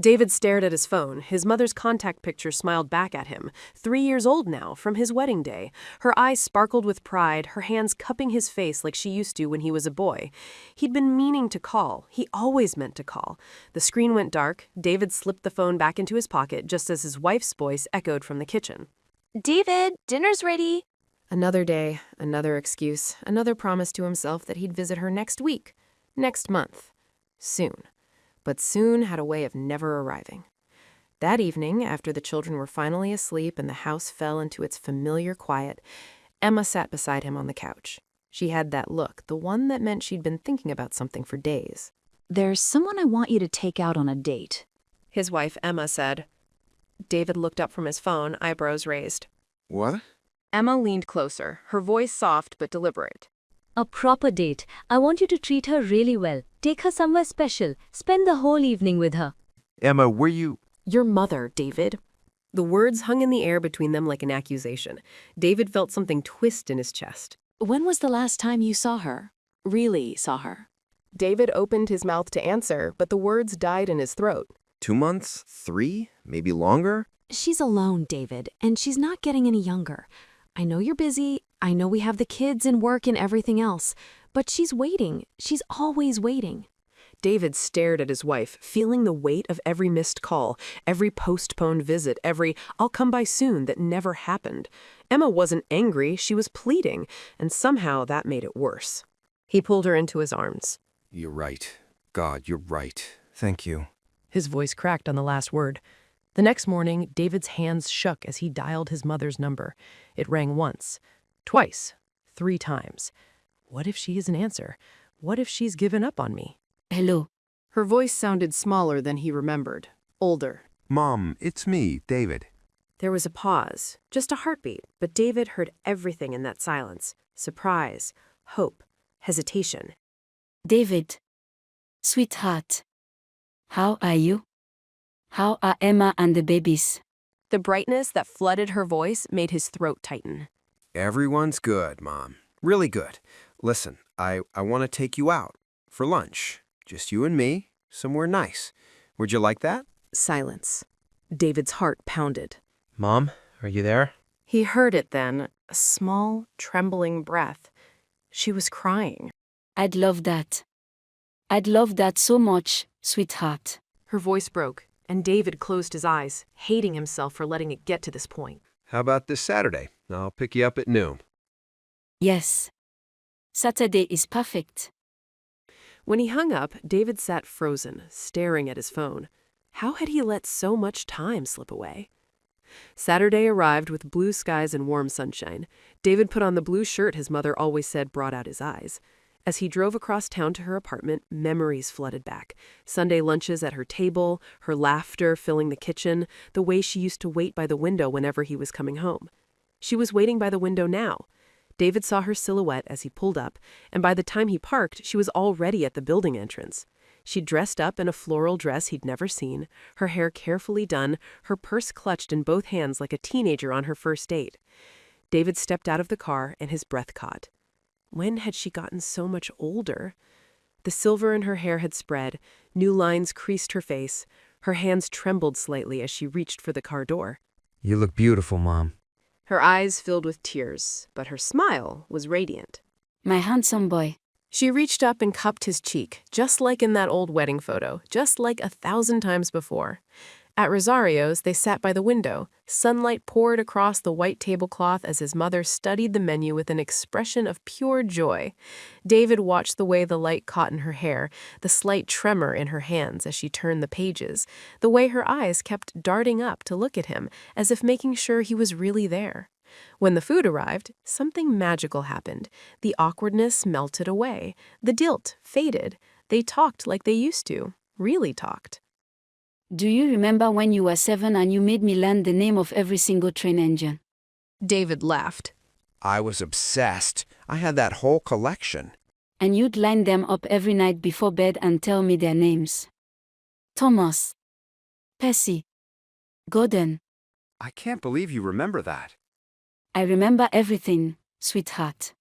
David stared at his phone. His mother's contact picture smiled back at him. 3 years old now, from his wedding day. Her eyes sparkled with pride, her hands cupping his face like she used to when he was a boy. He'd been meaning to call. He always meant to call. The screen went dark. David slipped the phone back into his pocket just as his wife's voice echoed from the kitchen. David, dinner's ready. Another day, another excuse, another promise to himself that he'd visit her next week, next month, soon. But soon had a way of never arriving. That evening, after the children were finally asleep and the house fell into its familiar quiet, Emma sat beside him on the couch. She had that look, the one that meant she'd been thinking about something for days. "There's someone I want you to take out on a date," his wife Emma said. David looked up from his phone, eyebrows raised. What? Emma leaned closer, her voice soft but deliberate. "A proper date. I want you to treat her really well. Take her somewhere special. Spend the whole evening with her." Emma, were you... Your mother, David. The words hung in the air between them like an accusation. David felt something twist in his chest. "When was the last time you saw her? Really saw her?" David opened his mouth to answer, but the words died in his throat. 2 months? 3? Maybe longer? "She's alone, David, and she's not getting any younger. I know you're busy. I know we have the kids and work and everything else. But she's waiting. She's always waiting." David stared at his wife, feeling the weight of every missed call, every postponed visit, every "I'll come by soon" that never happened. Emma wasn't angry, she was pleading, and somehow that made it worse. He pulled her into his arms. You're right. God, you're right. Thank you. His voice cracked on the last word. The next morning, David's hands shook as he dialed his mother's number. It rang once, twice, 3 times. What if she doesn't answer? What if she's given up on me? Hello. Her voice sounded smaller than he remembered, older. Mom, it's me, David. There was a pause, just a heartbeat, but David heard everything in that silence. Surprise, hope, hesitation. David. Sweetheart. How are you? How are Emma and the babies? The brightness that flooded her voice made his throat tighten. Everyone's good, Mom. Really good. Listen, I want to take you out. For lunch. Just you and me. Somewhere nice. Would you like that? Silence. David's heart pounded. Mom, are you there? He heard it then, a small, trembling breath. She was crying. I'd love that. I'd love that so much, sweetheart. Her voice broke, and David closed his eyes, hating himself for letting it get to this point. How about this Saturday? I'll pick you up at noon. Yes. Saturday is perfect. When he hung up, David sat frozen, staring at his phone. How had he let so much time slip away? Saturday arrived with blue skies and warm sunshine. David put on the blue shirt his mother always said brought out his eyes. As he drove across town to her apartment, memories flooded back. Sunday lunches at her table, her laughter filling the kitchen, the way she used to wait by the window whenever he was coming home. She was waiting by the window now. David saw her silhouette as he pulled up, and by the time he parked, she was already at the building entrance. She dressed up in a floral dress he'd never seen, her hair carefully done, her purse clutched in both hands like a teenager on her first date. David stepped out of the car, and his breath caught. When had she gotten so much older? The silver in her hair had spread, new lines creased her face, her hands trembled slightly as she reached for the car door. You look beautiful, Mom. Her eyes filled with tears, but her smile was radiant. My handsome boy. She reached up and cupped his cheek, just like in that old wedding photo, just like 1,000 times before. At Rosario's, they sat by the window. Sunlight poured across the white tablecloth as his mother studied the menu with an expression of pure joy. David watched the way the light caught in her hair, the slight tremor in her hands as she turned the pages, the way her eyes kept darting up to look at him, as if making sure he was really there. When the food arrived, something magical happened. The awkwardness melted away. The guilt faded. They talked like they used to, really talked. Do you remember when you were 7 and you made me learn the name of every single train engine? David laughed. I was obsessed. I had that whole collection. And you'd line them up every night before bed and tell me their names. Thomas. Percy. Gordon. I can't believe you remember that. I remember everything, sweetheart.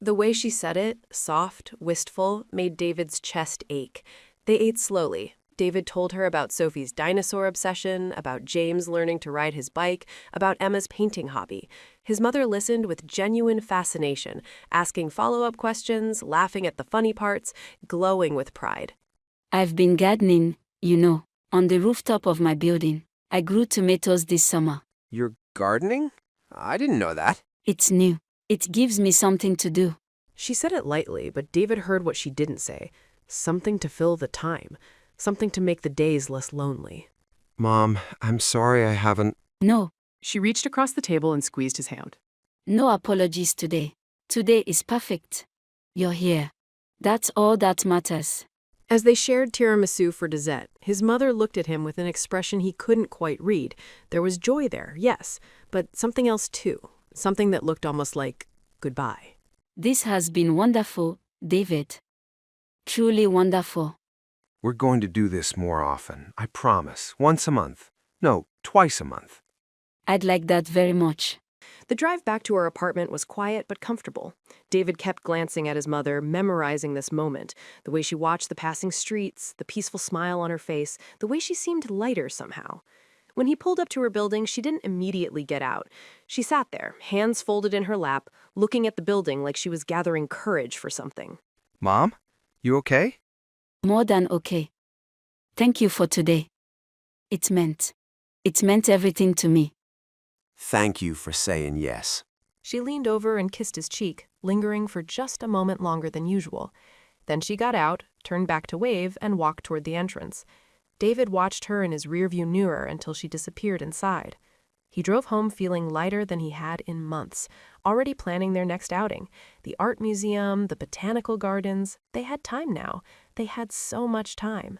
The way she said it, soft, wistful, made David's chest ache. They ate slowly, David told her about Sophie's dinosaur obsession, about James learning to ride his bike, about Emma's painting hobby. His mother listened with genuine fascination, asking follow-up questions, laughing at the funny parts, glowing with pride. I've been gardening, on the rooftop of my building. I grew tomatoes this summer. You're gardening? I didn't know that. It's new. It gives me something to do. She said it lightly, but David heard what she didn't say. Something to fill the time. Something to make the days less lonely. Mom, I'm sorry I haven't... No, She reached across the table and squeezed his hand. no apologies today. Today is perfect. You're here. That's all that matters. As they shared tiramisu for dessert, his mother looked at him with an expression he couldn't quite read. There was joy there, yes, but something else too. Something that looked almost like goodbye. This has been wonderful, David. Truly wonderful. We're going to do this more often, I promise. Once a month. No, twice a month. I'd like that very much. The drive back to her apartment was quiet but comfortable. David kept glancing at his mother, memorizing this moment, the way she watched the passing streets, the peaceful smile on her face, the way she seemed lighter somehow. When he pulled up to her building, she didn't immediately get out. She sat there, hands folded in her lap, looking at the building like she was gathering courage for something. Mom, you okay? More than okay. Thank you for today. It meant everything to me. Thank you for saying yes. She leaned over and kissed his cheek, lingering for just a moment longer than usual. Then she got out, turned back to wave, and walked toward the entrance. David watched her in his rearview mirror until she disappeared inside. He drove home feeling lighter than he had in months, already planning their next outing. The art museum, the botanical gardens, they had time now. They had so much time.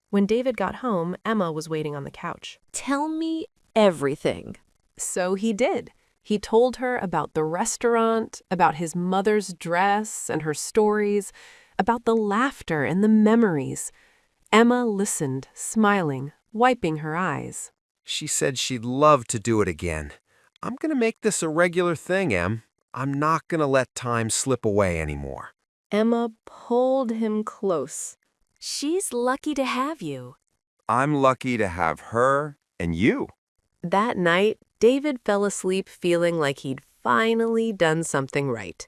When David got home, Emma was waiting on the couch. Tell me everything. So he did. He told her about the restaurant, about his mother's dress and her stories, about the laughter and the memories. Emma listened, smiling, wiping her eyes. She said she'd love to do it again. I'm going to make this a regular thing, Em. I'm not going to let time slip away anymore. Emma pulled him close. She's lucky to have you. I'm lucky to have her and you. That night, David fell asleep feeling like he'd finally done something right.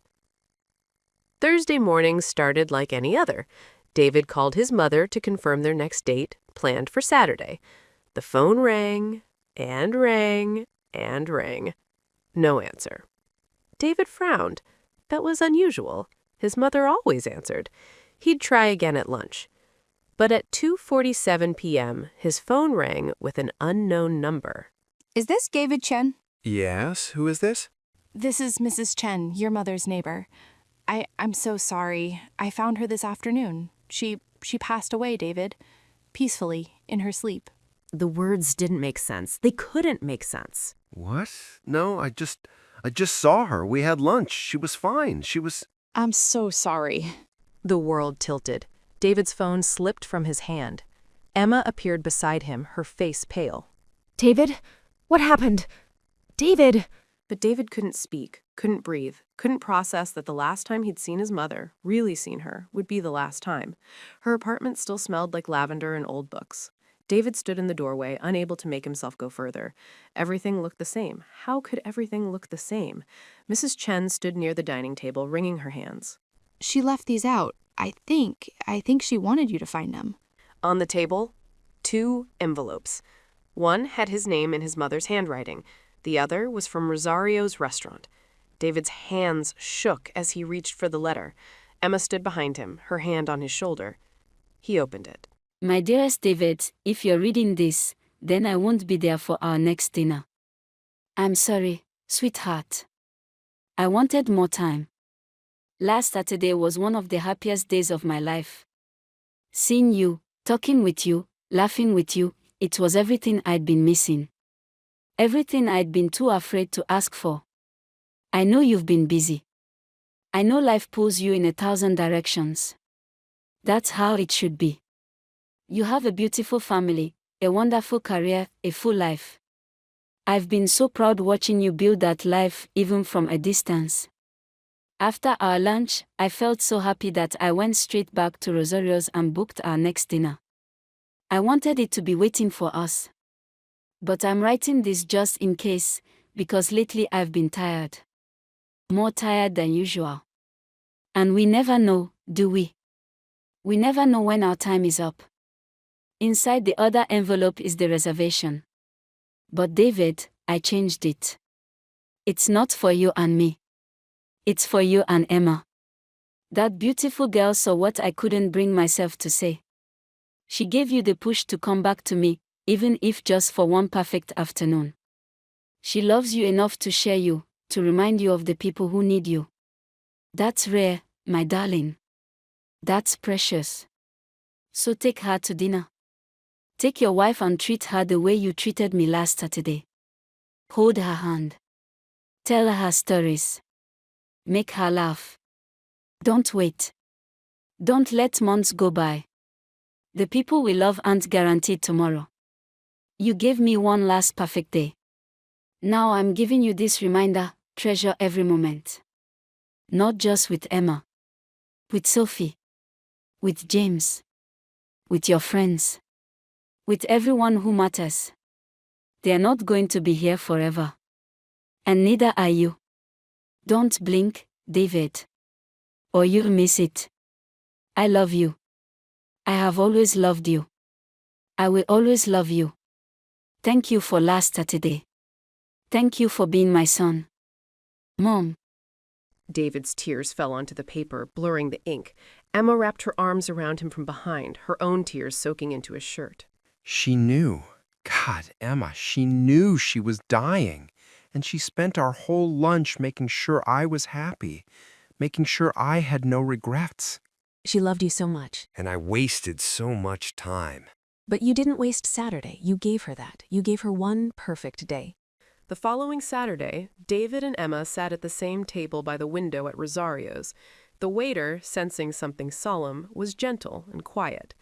Thursday morning started like any other. David called his mother to confirm their next date, planned for Saturday. The phone rang, and rang, and rang. No answer. David frowned. That was unusual. His mother always answered. He'd try again at lunch. But at 2:47 p.m., his phone rang with an unknown number. Is this David Chen? Yes, who is this? This is Mrs. Chen, your mother's neighbor. I'm so sorry. I found her this afternoon. She passed away, David. Peacefully, in her sleep. The words didn't make sense. They couldn't make sense. What? No, I just saw her. We had lunch. She was fine. I'm so sorry. The world tilted. David's phone slipped from his hand. Emma appeared beside him, her face pale. David? What happened? David! But David couldn't speak, couldn't breathe, couldn't process that the last time he'd seen his mother, really seen her, would be the last time. Her apartment still smelled like lavender and old books. David stood in the doorway, unable to make himself go further. Everything looked the same. How could everything look the same? Mrs. Chen stood near the dining table, wringing her hands. She left these out. I think she wanted you to find them. On the table, 2 envelopes. One had his name in his mother's handwriting. The other was from Rosario's restaurant. David's hands shook as he reached for the letter. Emma stood behind him, her hand on his shoulder. He opened it. My dearest David, if you're reading this, then I won't be there for our next dinner. I'm sorry, sweetheart. I wanted more time. Last Saturday was one of the happiest days of my life. Seeing you, talking with you, laughing with you, it was everything I'd been missing. Everything I'd been too afraid to ask for. I know you've been busy. I know life pulls you in 1,000 directions. That's how it should be. You have a beautiful family, a wonderful career, a full life. I've been so proud watching you build that life even from a distance. After our lunch, I felt so happy that I went straight back to Rosario's and booked our next dinner. I wanted it to be waiting for us. But I'm writing this just in case, because lately I've been tired. More tired than usual. And we never know, do we? We never know when our time is up. Inside the other envelope is the reservation. But David, I changed it. It's not for you and me. It's for you and Emma. That beautiful girl saw what I couldn't bring myself to say. She gave you the push to come back to me, even if just for one perfect afternoon. She loves you enough to share you, to remind you of the people who need you. That's rare, my darling. That's precious. So take her to dinner. Take your wife and treat her the way you treated me last Saturday. Hold her hand. Tell her stories. Make her laugh. Don't wait. Don't let months go by. The people we love aren't guaranteed tomorrow. You gave me one last perfect day. Now I'm giving you this reminder, treasure every moment. Not just with Emma. With Sophie. With James. With your friends. With everyone who matters. They're not going to be here forever. And neither are you. Don't blink, David. Or you'll miss it. I love you. I have always loved you. I will always love you. Thank you for last Saturday. Thank you for being my son. Mom. David's tears fell onto the paper, blurring the ink. Emma wrapped her arms around him from behind, her own tears soaking into his shirt. She knew. God, Emma, she knew she was dying. And she spent our whole lunch making sure I was happy, making sure I had no regrets. She loved you so much. And I wasted so much time. But you didn't waste Saturday. You gave her that. You gave her one perfect day. The following Saturday, David and Emma sat at the same table by the window at Rosario's. The waiter, sensing something solemn, was gentle and quiet.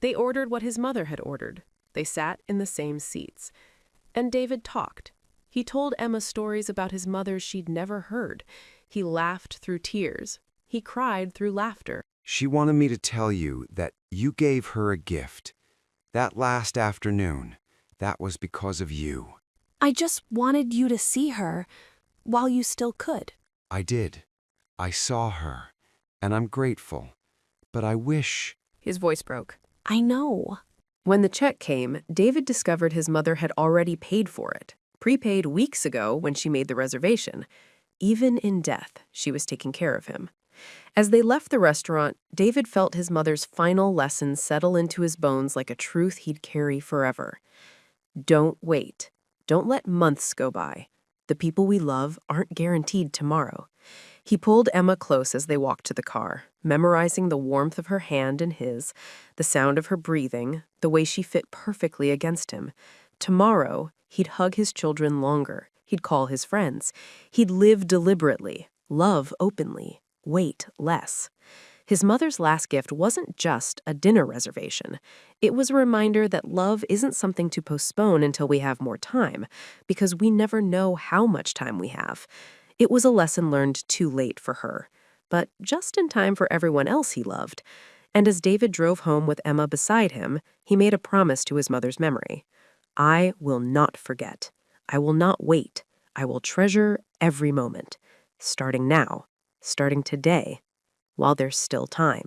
They ordered what his mother had ordered. They sat in the same seats. And David talked. He told Emma stories about his mother she'd never heard. He laughed through tears. He cried through laughter. She wanted me to tell you that you gave her a gift. That last afternoon, that was because of you. I just wanted you to see her while you still could. I did. I saw her, and I'm grateful. But I wish... His voice broke. I know. When the check came, David discovered his mother had already paid for it, prepaid weeks ago when she made the reservation. Even in death, she was taking care of him. As they left the restaurant, David felt his mother's final lesson settle into his bones like a truth he'd carry forever. Don't wait. Don't let months go by. The people we love aren't guaranteed tomorrow. He pulled Emma close as they walked to the car, memorizing the warmth of her hand in his, the sound of her breathing, the way she fit perfectly against him. Tomorrow, he'd hug his children longer. He'd call his friends. He'd live deliberately, love openly, wait less. His mother's last gift wasn't just a dinner reservation. It was a reminder that love isn't something to postpone until we have more time, because we never know how much time we have. It was a lesson learned too late for her, but just in time for everyone else he loved. And as David drove home with Emma beside him, he made a promise to his mother's memory. I will not forget. I will not wait. I will treasure every moment. Starting now. Starting today. While there's still time.